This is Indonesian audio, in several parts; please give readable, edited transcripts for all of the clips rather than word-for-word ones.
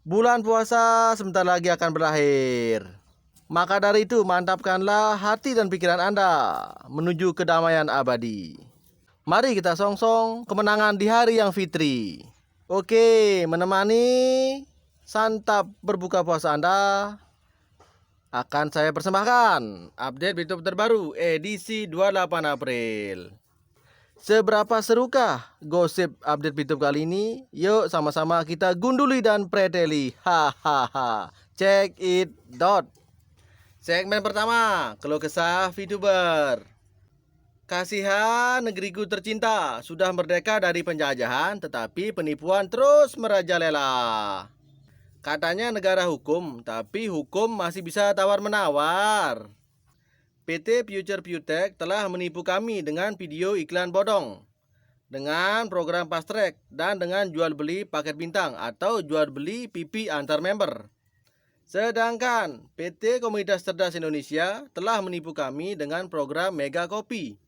Bulan puasa sebentar lagi akan berakhir. Maka dari itu, mantapkanlah hati dan pikiran Anda menuju kedamaian abadi. Mari kita song-song kemenangan di hari yang fitri. Oke, menemani santap berbuka puasa Anda akan saya persembahkan update YouTube terbaru edisi 28 April. Seberapa serukah gosip update YouTube kali ini? Yuk sama-sama kita gunduli dan preteli. Hahaha. Check it dot. Segmen pertama, keluh kesah VTuber. Kasihan negeriku tercinta, sudah merdeka dari penjajahan, tetapi penipuan terus merajalela. Katanya negara hukum, tapi hukum masih bisa tawar-menawar. PT Future Pewtech telah menipu kami dengan video iklan bodong, dengan program fast track, dan dengan jual beli paket bintang atau jual beli PP antar member. Sedangkan PT Komunitas Cerdas Indonesia telah menipu kami dengan program Mega Kopi,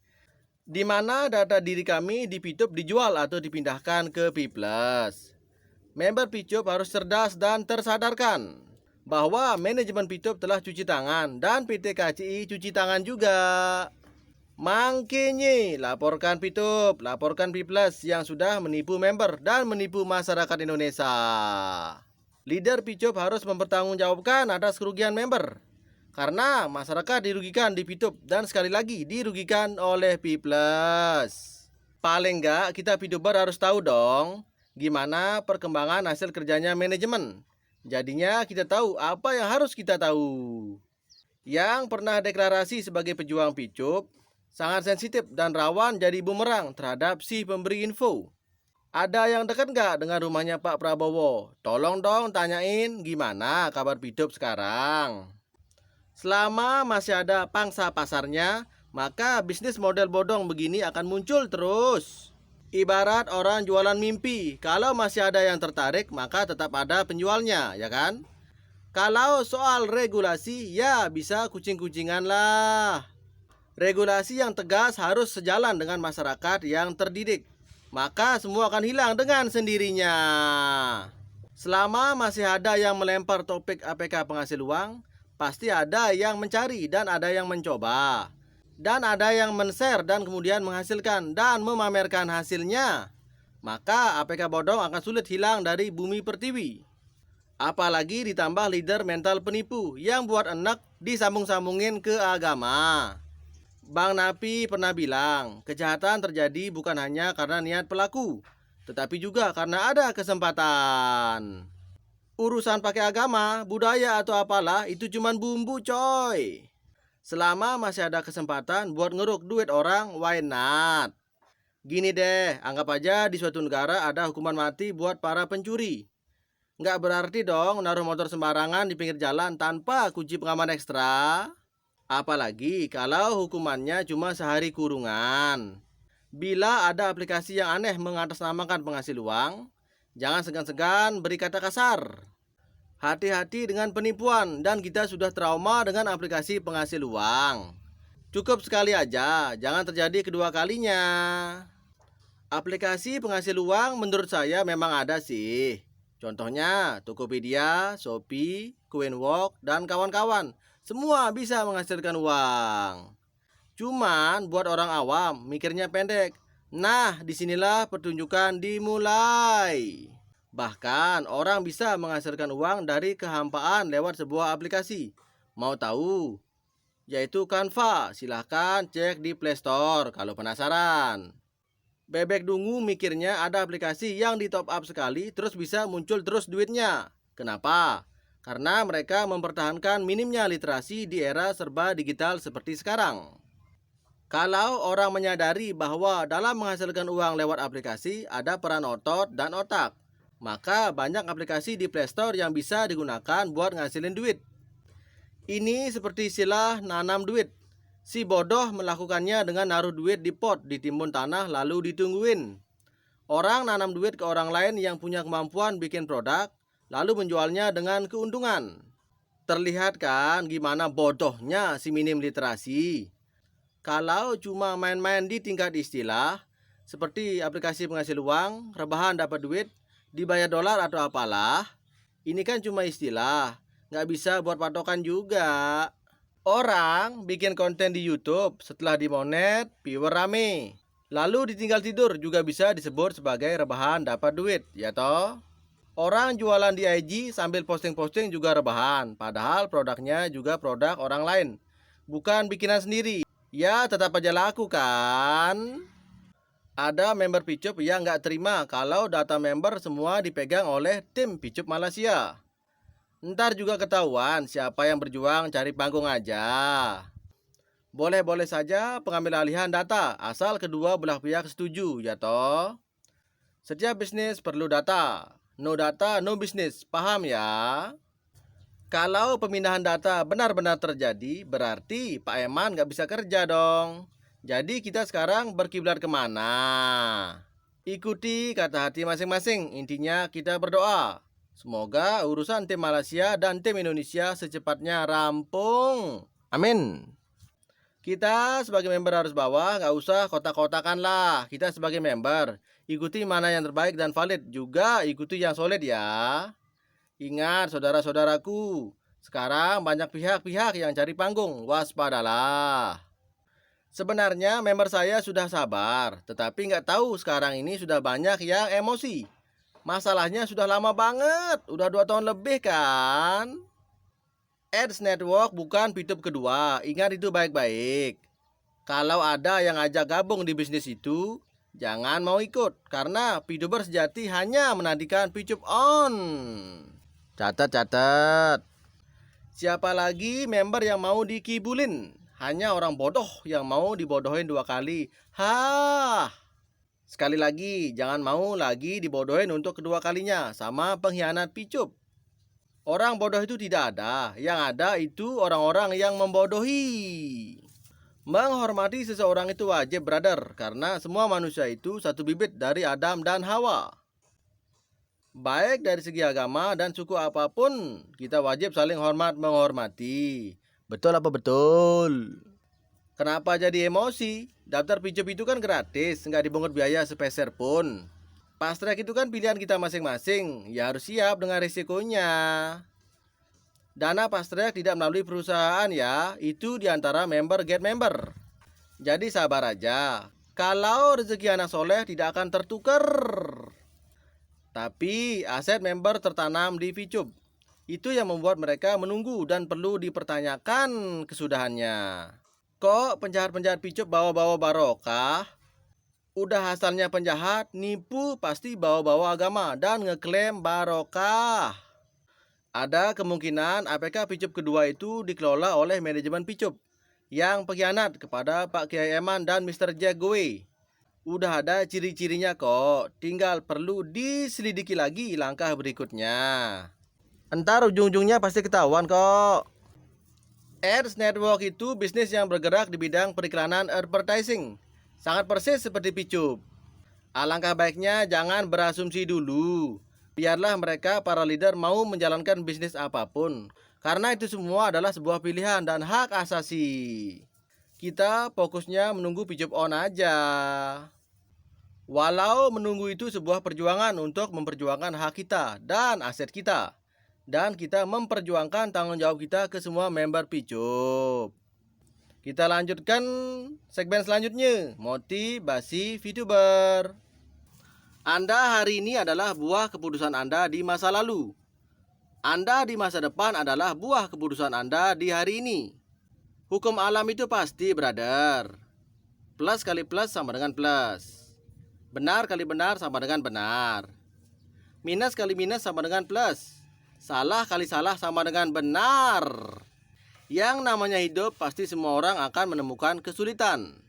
di mana data diri kami di Pitup dijual atau dipindahkan ke P+. Member Pitup harus cerdas dan tersadarkan bahwa manajemen Pitup telah cuci tangan dan PT KCI cuci tangan juga. Mangkinyi, laporkan Pitup, laporkan P+ yang sudah menipu member dan menipu masyarakat Indonesia. Leader Pitup harus mempertanggungjawabkan atas kerugian member, karena masyarakat dirugikan di Pitup dan sekali lagi dirugikan oleh P+. Paling enggak kita Pituber harus tahu dong gimana perkembangan hasil kerjanya manajemen. Jadinya kita tahu apa yang harus kita tahu. Yang pernah deklarasi sebagai pejuang Pitup sangat sensitif dan rawan jadi bumerang terhadap si pemberi info. Ada yang dekat nggak dengan rumahnya Pak Prabowo? Tolong dong tanyain gimana kabar Pitup sekarang. Selama masih ada pangsa pasarnya, maka bisnis model bodong begini akan muncul terus. Ibarat orang jualan mimpi, kalau masih ada yang tertarik, maka tetap ada penjualnya, ya kan? Kalau soal regulasi, ya bisa kucing-kucingan lah. Regulasi yang tegas harus sejalan dengan masyarakat yang terdidik, maka semua akan hilang dengan sendirinya. Selama masih ada yang melempar topik APK penghasil uang, pasti ada yang mencari dan ada yang mencoba. Dan ada yang men-share dan kemudian menghasilkan dan memamerkan hasilnya. Maka APK bodong akan sulit hilang dari bumi pertiwi. Apalagi ditambah leader mental penipu yang buat enak disambung-sambungin ke agama. Bang Napi pernah bilang, kejahatan terjadi bukan hanya karena niat pelaku, tetapi juga karena ada kesempatan. Urusan pakai agama, budaya atau apalah itu cuman bumbu coy. Selama masih ada kesempatan buat ngeruk duit orang, why not? Gini deh, anggap aja di suatu negara ada hukuman mati buat para pencuri. Nggak berarti dong naruh motor sembarangan di pinggir jalan tanpa kunci pengaman ekstra. Apalagi kalau hukumannya cuma sehari kurungan. Bila ada aplikasi yang aneh mengatasnamakan penghasil uang, jangan segan-segan beri kata kasar. Hati-hati dengan penipuan dan kita sudah trauma dengan aplikasi penghasil uang. Cukup sekali aja, jangan terjadi kedua kalinya. Aplikasi penghasil uang menurut saya memang ada sih. Contohnya Tokopedia, Shopee, Coinwork, dan kawan-kawan. Semua bisa menghasilkan uang. Cuman buat orang awam mikirnya pendek. Nah, disinilah pertunjukan dimulai. Bahkan orang bisa menghasilkan uang dari kehampaan lewat sebuah aplikasi. Mau tahu? Yaitu Canva. Silahkan cek di Play Store kalau penasaran. Bebek dungu mikirnya ada aplikasi yang di top up sekali terus bisa muncul terus duitnya. Kenapa? Karena mereka mempertahankan minimnya literasi di era serba digital seperti sekarang. Kalau orang menyadari bahwa dalam menghasilkan uang lewat aplikasi ada peran otot dan otak, maka banyak aplikasi di Play Store yang bisa digunakan buat ngasilin duit. Ini seperti istilah nanam duit. Si bodoh melakukannya dengan naruh duit di pot ditimbun tanah lalu ditungguin. Orang nanam duit ke orang lain yang punya kemampuan bikin produk, lalu menjualnya dengan keuntungan. Terlihat kan gimana bodohnya si minim literasi. Kalau cuma main-main di tingkat istilah, seperti aplikasi penghasil uang, rebahan dapat duit, dibayar dolar atau apalah, Ini kan cuma istilah, nggak bisa buat patokan juga. Orang bikin konten di YouTube setelah dimonet, viewer rame. Lalu ditinggal tidur juga bisa disebut sebagai rebahan dapat duit, ya toh? Orang jualan di IG sambil posting-posting juga rebahan, padahal produknya juga produk orang lain, bukan bikinan sendiri. Ya tetap aja laku kan? Ada member Picup yang nggak terima kalau data member semua dipegang oleh tim Picup Malaysia. Ntar juga ketahuan siapa yang berjuang cari panggung aja. Boleh-boleh saja pengambil alihan data, asal kedua belah pihak setuju, ya toh? Setiap bisnis perlu data. No data, no bisnis. Paham ya? Kalau pemindahan data benar-benar terjadi, berarti Pak Eman nggak bisa kerja dong. Jadi kita sekarang berkiblat kemana? Ikuti kata hati masing-masing. Intinya kita berdoa. Semoga urusan tim Malaysia dan tim Indonesia secepatnya rampung. Amin. Kita sebagai member harus bawa, nggak usah kotak-kotakan lah. Kita sebagai member, ikuti mana yang terbaik dan valid. Juga ikuti yang solid ya. Ingat saudara-saudaraku, sekarang banyak pihak-pihak yang cari panggung. Waspadalah. Sebenarnya member saya sudah sabar, tetapi nggak tahu sekarang ini sudah banyak yang emosi. Masalahnya sudah lama banget, udah 2 tahun lebih kan? Ads Network bukan Picup kedua, ingat itu baik-baik. Kalau ada yang ajak gabung di bisnis itu, jangan mau ikut, karena Picuber sejati hanya menantikan Picup on. Catat. Siapa lagi member yang mau dikibulin? Hanya orang bodoh yang mau dibodohin 2 kali. Hah. Sekali lagi, jangan mau lagi dibodohin untuk kedua kalinya sama pengkhianat Picup. Orang bodoh itu tidak ada, yang ada itu orang-orang yang membodohi. Menghormati seseorang itu wajib, brother, karena semua manusia itu satu bibit dari Adam dan Hawa. Baik dari segi agama dan suku apapun, kita wajib saling hormat menghormati. Betul apa betul? Kenapa jadi emosi? Daftar Picup itu kan gratis, nggak dipungut biaya sepeser pun. Fast track itu kan pilihan kita masing-masing, ya harus siap dengan risikonya. Dana fast track tidak melalui perusahaan ya, itu diantara member get member. Jadi sabar aja, kalau rezeki anak soleh tidak akan tertukar. Tapi aset member tertanam di Picup. Itu yang membuat mereka menunggu dan perlu dipertanyakan kesudahannya. Kok penjahat-penjahat Picup bawa-bawa barokah? Udah asalnya penjahat, nipu pasti bawa-bawa agama dan ngeklaim barokah. Ada kemungkinan APK Picup kedua itu dikelola oleh manajemen Picup yang pengkhianat kepada Pak Kiai Eman dan Mr. Jack Gowe. Udah ada ciri-cirinya kok, tinggal perlu diselidiki lagi langkah berikutnya. Entar ujung-ujungnya pasti ketahuan kok. Ads Network itu bisnis yang bergerak di bidang periklanan advertising. Sangat persis seperti Picup. Alangkah baiknya jangan berasumsi dulu. Biarlah mereka para leader mau menjalankan bisnis apapun. Karena itu semua adalah sebuah pilihan dan hak asasi. Kita fokusnya menunggu Picup on aja. Walau menunggu itu sebuah perjuangan untuk memperjuangkan hak kita dan aset kita. Dan kita memperjuangkan tanggung jawab kita ke semua member Picup. Kita lanjutkan segmen selanjutnya, motivasi VTuber. Anda hari ini adalah buah keputusan Anda di masa lalu. Anda di masa depan adalah buah keputusan Anda di hari ini. Hukum alam itu pasti, brother. Plus kali plus sama dengan plus. Benar kali benar sama dengan benar. Minus kali minus sama dengan plus. Salah kali salah sama dengan benar. Yang namanya hidup pasti semua orang akan menemukan kesulitan.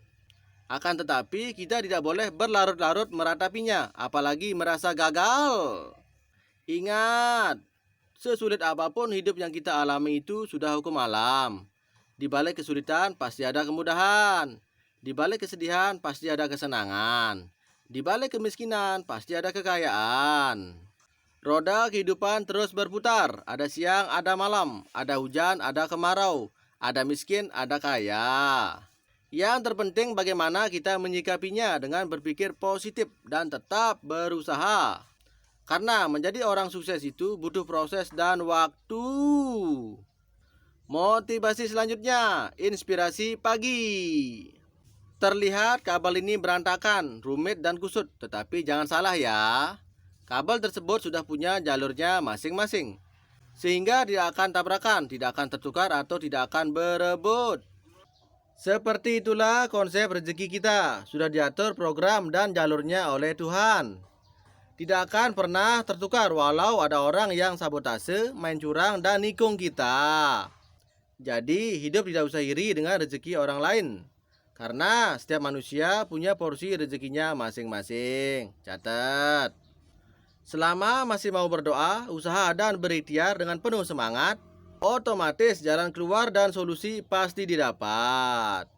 Akan tetapi kita tidak boleh berlarut-larut meratapinya, apalagi merasa gagal. Ingat, sesulit apapun hidup yang kita alami itu sudah hukum alam. Di balik kesulitan pasti ada kemudahan. Di balik kesedihan pasti ada kesenangan. Di balik kemiskinan pasti ada kekayaan. Roda kehidupan terus berputar, ada siang, ada malam, ada hujan, ada kemarau, ada miskin, ada kaya. Yang terpenting bagaimana kita menyikapinya dengan berpikir positif dan tetap berusaha. Karena menjadi orang sukses itu butuh proses dan waktu. Motivasi selanjutnya, inspirasi pagi. Terlihat kabel ini berantakan, rumit dan kusut, tetapi jangan salah ya. Kabel tersebut sudah punya jalurnya masing-masing, sehingga tidak akan tabrakan, tidak akan tertukar atau tidak akan berebut. Seperti itulah konsep rezeki kita, sudah diatur program dan jalurnya oleh Tuhan. Tidak akan pernah tertukar walau ada orang yang sabotase, main curang dan nikung kita. Jadi hidup tidak usah iri dengan rezeki orang lain, karena setiap manusia punya porsi rezekinya masing-masing. Catat. Selama masih mau berdoa, usaha dan berikhtiar dengan penuh semangat, otomatis jalan keluar dan solusi pasti didapat.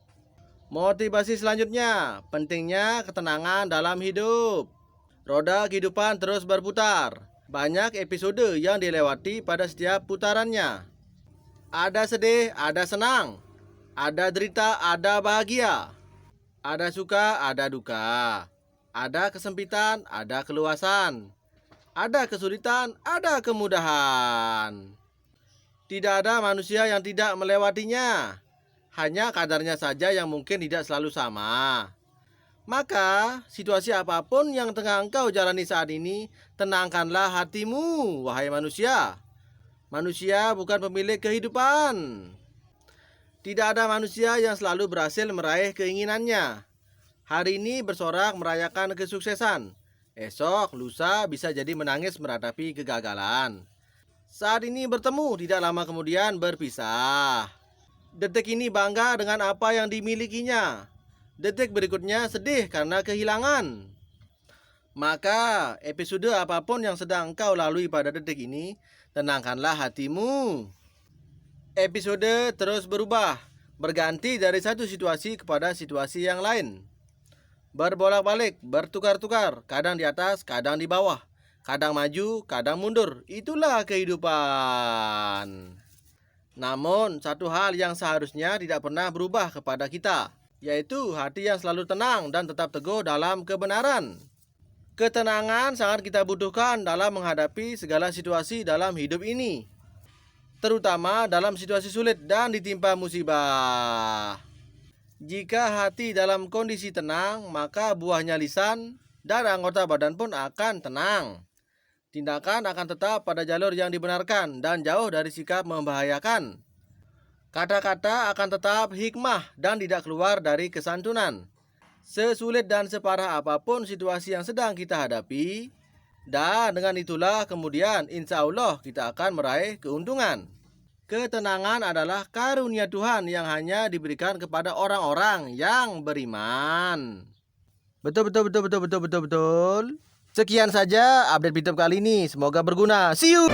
Motivasi selanjutnya, pentingnya ketenangan dalam hidup. Roda kehidupan terus berputar. Banyak episode yang dilewati pada setiap putarannya. Ada sedih, ada senang. Ada derita, ada bahagia. Ada suka, ada duka. Ada kesempitan, ada keluasan. Ada kesulitan, ada kemudahan. Tidak ada manusia yang tidak melewatinya. Hanya kadarnya saja yang mungkin tidak selalu sama. Maka, situasi apapun yang tengah engkau jalani saat ini, tenangkanlah hatimu, wahai manusia. Manusia bukan pemilik kehidupan. Tidak ada manusia yang selalu berhasil meraih keinginannya. Hari ini bersorak merayakan kesuksesan. Esok, lusa bisa jadi menangis meratapi kegagalan. Saat ini bertemu, tidak lama kemudian berpisah. Detik ini bangga dengan apa yang dimilikinya. Detik berikutnya sedih karena kehilangan. Maka, episode apapun yang sedang engkau lalui pada detik ini, tenangkanlah hatimu. Episode terus berubah, berganti dari satu situasi kepada situasi yang lain. Berbolak-balik, bertukar-tukar, kadang di atas, kadang di bawah. Kadang maju, kadang mundur. Itulah kehidupan. Namun, satu hal yang seharusnya tidak pernah berubah kepada kita, yaitu hati yang selalu tenang dan tetap teguh dalam kebenaran. Ketenangan sangat kita butuhkan dalam menghadapi segala situasi dalam hidup ini, terutama dalam situasi sulit dan ditimpa musibah. Jika hati dalam kondisi tenang, maka buahnya lisan dan anggota badan pun akan tenang. Tindakan akan tetap pada jalur yang dibenarkan dan jauh dari sikap membahayakan. Kata-kata akan tetap hikmah dan tidak keluar dari kesantunan. Sesulit dan separah apapun situasi yang sedang kita hadapi, dan dengan itulah kemudian insya Allah kita akan meraih keuntungan. Ketenangan adalah karunia Tuhan yang hanya diberikan kepada orang-orang yang beriman. Betul. Sekian saja update Bitep kali ini. Semoga berguna. See you.